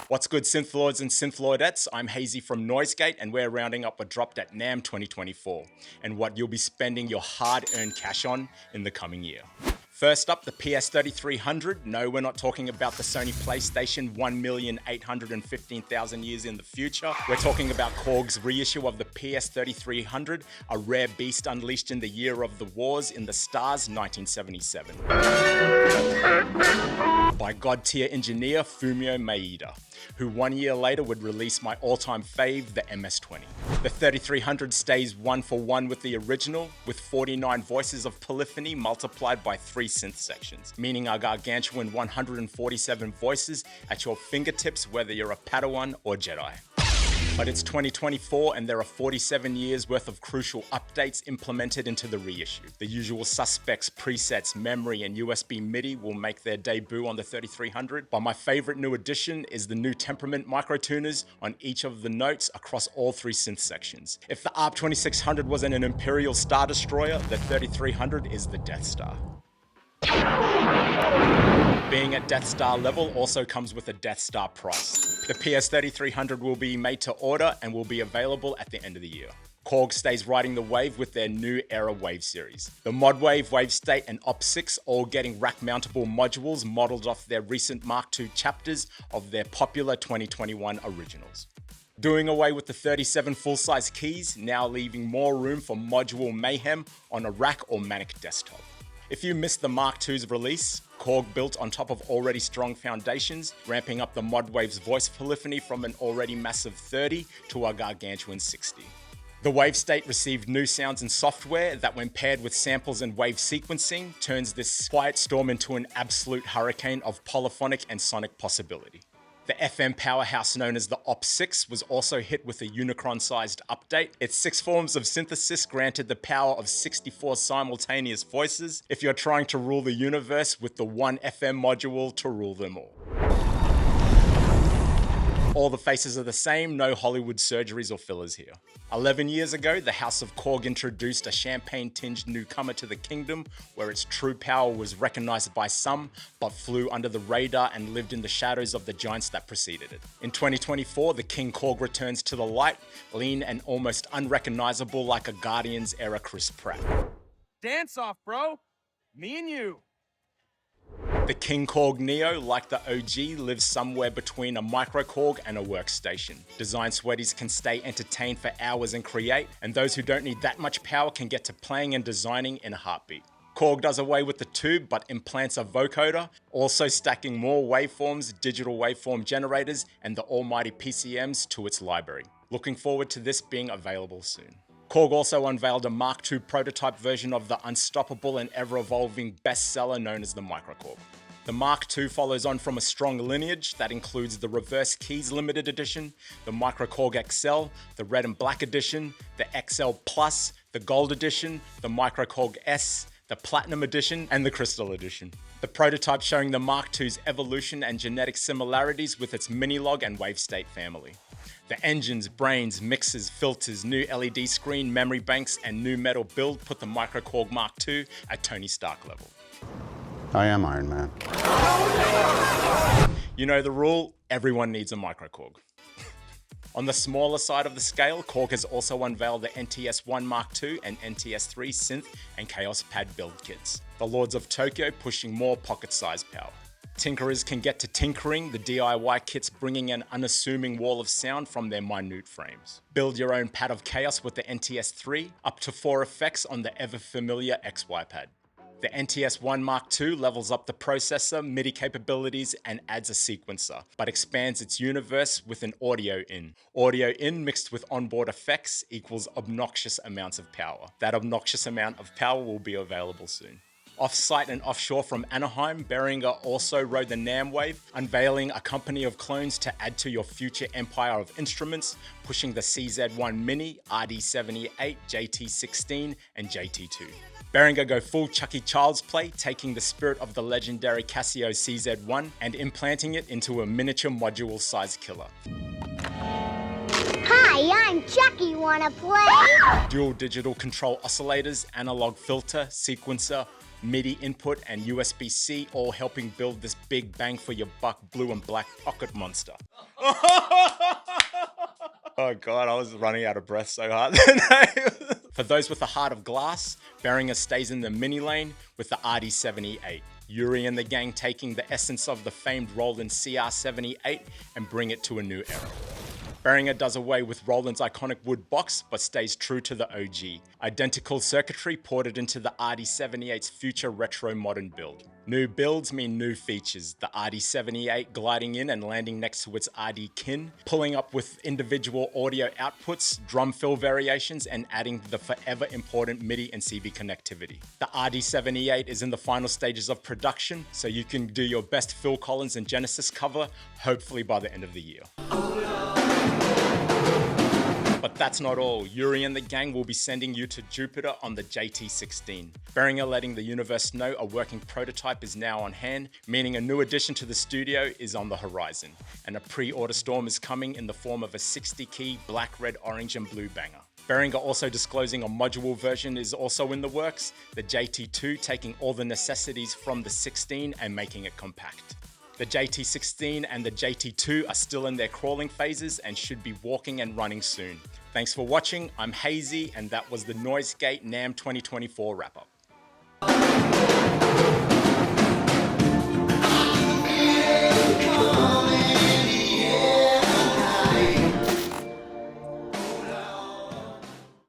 What's good, synth lords and synth lordettes? I'm HAYSIE from Noisegate, and we're rounding up what dropped at NAMM 2024 and what you'll be spending your hard-earned cash on in the coming year. First up, the PS-3300. No, we're not talking about the Sony PlayStation 1,815,000 years in the future. We're talking about Korg's reissue of the PS-3300, a rare beast unleashed in the year of the wars in the stars, 1977. By god-tier engineer Fumio Maeda, who 1 year later would release my all-time fave, the MS-20. The 3300 stays one for one with the original, with 49 voices of polyphony multiplied by 3 synth sections, meaning a gargantuan 147 voices at your fingertips whether you're a Padawan or Jedi. But it's 2024 and there are 47 years worth of crucial updates implemented into the reissue. The usual suspects, presets, memory, and USB MIDI will make their debut on the 3300, but my favorite new addition is the new temperament microtuners on each of the notes across all 3 synth sections. If the ARP 2600 wasn't an Imperial Star Destroyer, the 3300 is the Death Star. Being at Death Star level also comes with a Death Star price. The PS-3300 will be made to order and will be available at the end of the year. Korg stays riding the wave with their new era Wave series. The ModWave, WaveState, and Op6 all getting rack-mountable modules modeled off their recent Mark II chapters of their popular 2021 originals. Doing away with the 37 full-size keys, now leaving more room for module mayhem on a rack or Manic desktop. If you missed the Mark II's release, Korg built on top of already strong foundations, ramping up the ModWave's voice polyphony from an already massive 30 to a gargantuan 60. The WaveState received new sounds and software that, when paired with samples and wave sequencing, turns this quiet storm into an absolute hurricane of polyphonic and sonic possibility. The FM powerhouse known as the Op6 was also hit with a Unicron-sized update. Its 6 forms of synthesis granted the power of 64 simultaneous voices if you're trying to rule the universe with the one FM module to rule them all. All the faces are the same, no Hollywood surgeries or fillers here. 11 years ago, the House of Korg introduced a champagne-tinged newcomer to the kingdom, where its true power was recognized by some, but flew under the radar and lived in the shadows of the giants that preceded it. In 2024, the KingKorg returns to the light, lean and almost unrecognizable like a Guardians-era Chris Pratt. Dance off, bro. Me and you. The KingKorg Neo, like the OG, lives somewhere between a MicroKorg and a workstation. Design sweaties can stay entertained for hours and create, and those who don't need that much power can get to playing and designing in a heartbeat. Korg does away with the tube but implants a vocoder, also stacking more waveforms, digital waveform generators, and the almighty PCMs to its library. Looking forward to this being available soon. Korg also unveiled a Mark II prototype version of the unstoppable and ever-evolving bestseller known as the MicroKorg. The Mark II follows on from a strong lineage that includes the Reverse Keys Limited Edition, the MicroKorg XL, the Red and Black Edition, the XL Plus, the Gold Edition, the MicroKorg S, the Platinum Edition, and the Crystal Edition. The prototype showing the Mark II's evolution and genetic similarities with its Minilog and WaveState family. The engines, brains, mixers, filters, new LED screen, memory banks, and new metal build put the MicroKorg Mark II at Tony Stark level. I am Iron Man. You know the rule, everyone needs a MicroKorg. On the smaller side of the scale, Korg has also unveiled the NTS-1 Mark II and NTS-3 Synth and Chaos Pad build kits. The Lords of Tokyo pushing more pocket-sized power. Tinkerers can get to tinkering, the DIY kits bringing an unassuming wall of sound from their minute frames. Build your own pad of chaos with the NTS-3, up to 4 effects on the ever-familiar XY pad. The NTS-1 Mark II levels up the processor, MIDI capabilities, and adds a sequencer, but expands its universe with an audio in. Audio in mixed with onboard effects equals obnoxious amounts of power. That obnoxious amount of power will be available soon. Off-site and offshore from Anaheim, Behringer also rode the NAMM wave, unveiling a company of clones to add to your future empire of instruments, pushing the CZ1 Mini, RD78, JT16, and JT2. Behringer go full Chucky Child's Play, taking the spirit of the legendary Casio CZ1 and implanting it into a miniature module-sized killer. Hi, I'm Chucky. Wanna play? Dual digital control oscillators, analog filter, sequencer, MIDI input, and USB-C, all helping build this big bang for your buck blue and black pocket monster. Oh God, I was running out of breath so hard. For those with a heart of glass, Behringer stays in the mini lane with the RD78. Yuri and the gang taking the essence of the famed Roland CR78 and bring it to a new era. Behringer does away with Roland's iconic wood box, but stays true to the OG. Identical circuitry ported into the RD78's future retro modern build. New builds mean new features, the RD78 gliding in and landing next to its RD kin, pulling up with individual audio outputs, drum fill variations, and adding the forever important MIDI and CV connectivity. The RD78 is in the final stages of production, so you can do your best Phil Collins and Genesis cover, hopefully by the end of the year. But that's not all. Yuri and the gang will be sending you to Jupiter on the JT16. Behringer letting the universe know a working prototype is now on hand, meaning a new addition to the studio is on the horizon. And a pre-order storm is coming in the form of a 60-key black, red, orange, and blue banger. Behringer also disclosing a module version is also in the works, the JT2 taking all the necessities from the 16 and making it compact. The JT16 and the JT2 are still in their crawling phases and should be walking and running soon. Thanks for watching, I'm HAYSIE, and that was the Noisegate NAMM 2024 wrap-up.